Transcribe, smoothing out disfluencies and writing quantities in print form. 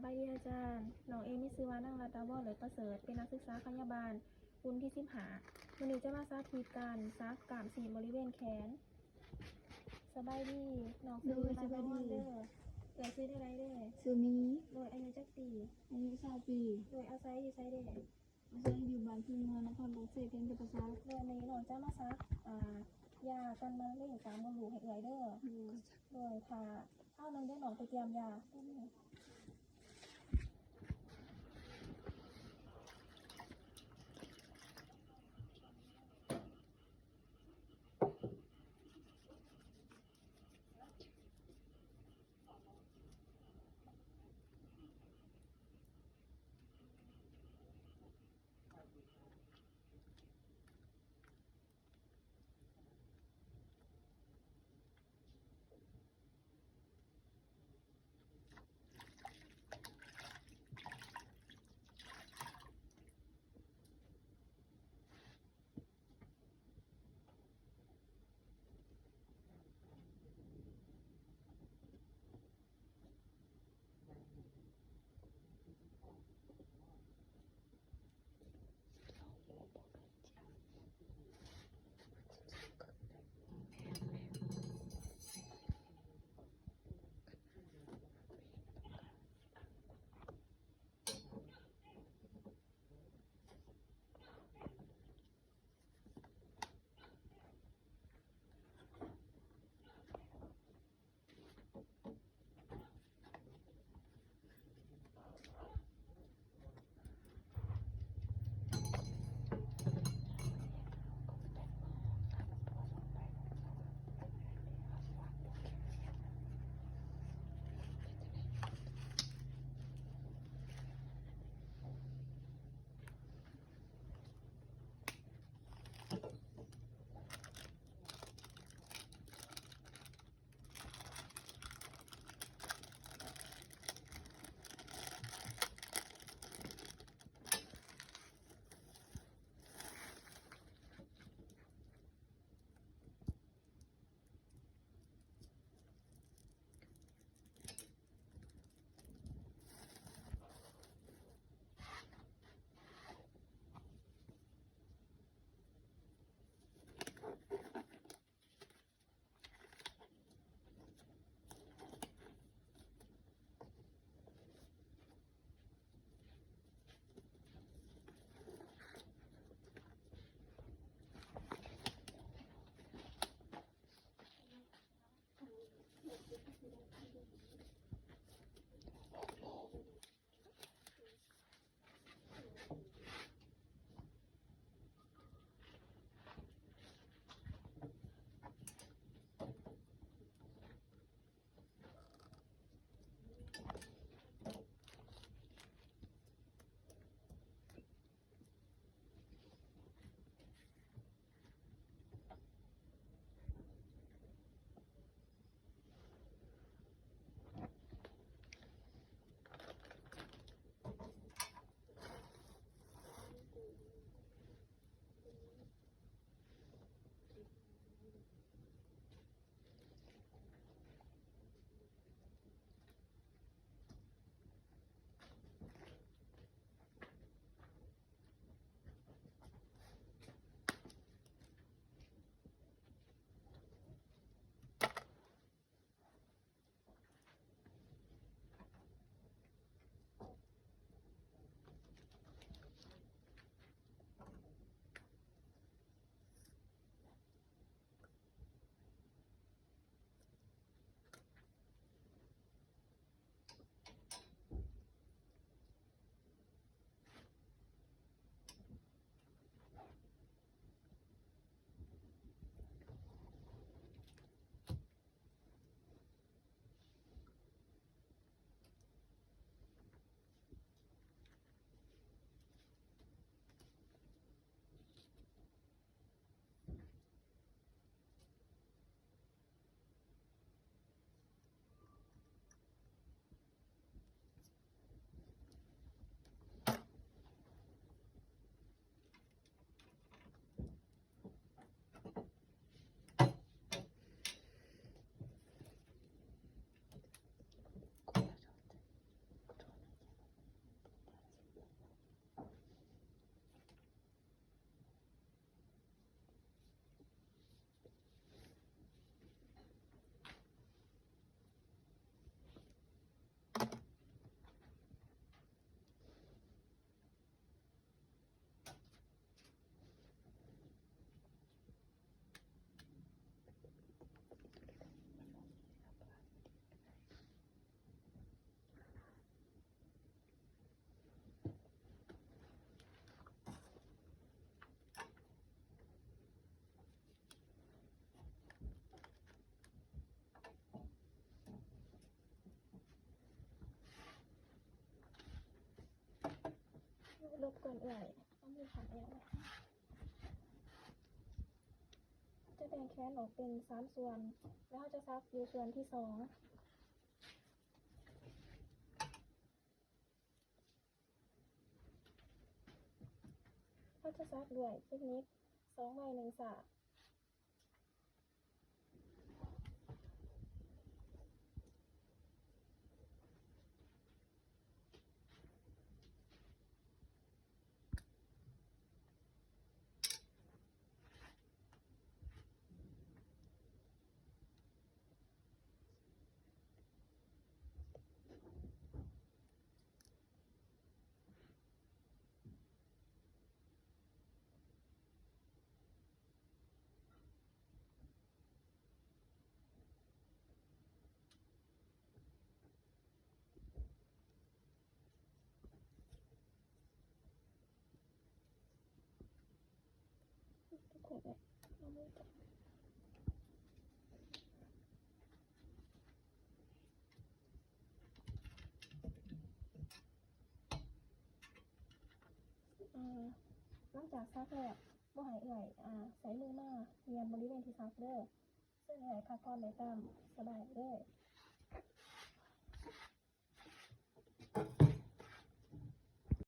บายดีอาจารย์น้องเอมีชื่อว่านางรัตดาวรเลยประเสริฐเป็นนักศึกษาพยาบาลรุ่นที่15วันนี้จะมาสาธิตการซักกล้ามสีบริเวณแขนสบายดีน้องชื่อรัตดาวรเด้อเกิดซื้อได้ไรเด้อ ซื้อมีโดยอายุจักปีอายุ20 ปี โดยอาศัยอยู่ไสเด้ออาศัยอยู่บ้านที่เมืองนครหลวงเสเพนกับประชาโดยในน้องจะมาซักยากันมะเร็งปากมดลูกให้เอื่อยเด้อโดยถ้าเข้านึงได้น้องไปเตรียมยาได้ไหม บกวนเอื่อยต้องมีคำแอบนะคะจะแบ่งแขนออกเป็น3ส่วน แล้วเราจะซักอยู่ส่วนที่2เราจะซักด้วยเทคนิค2ใบ1สากทุกคนเลยเอามือจับหลังจากซักแล้วบ่ให้เอื่อยใส่มือมาเรียนบริเวณที่ซักเด้อซึ่งเอื่อยพักผ่อนได้ตามสบายเด้อ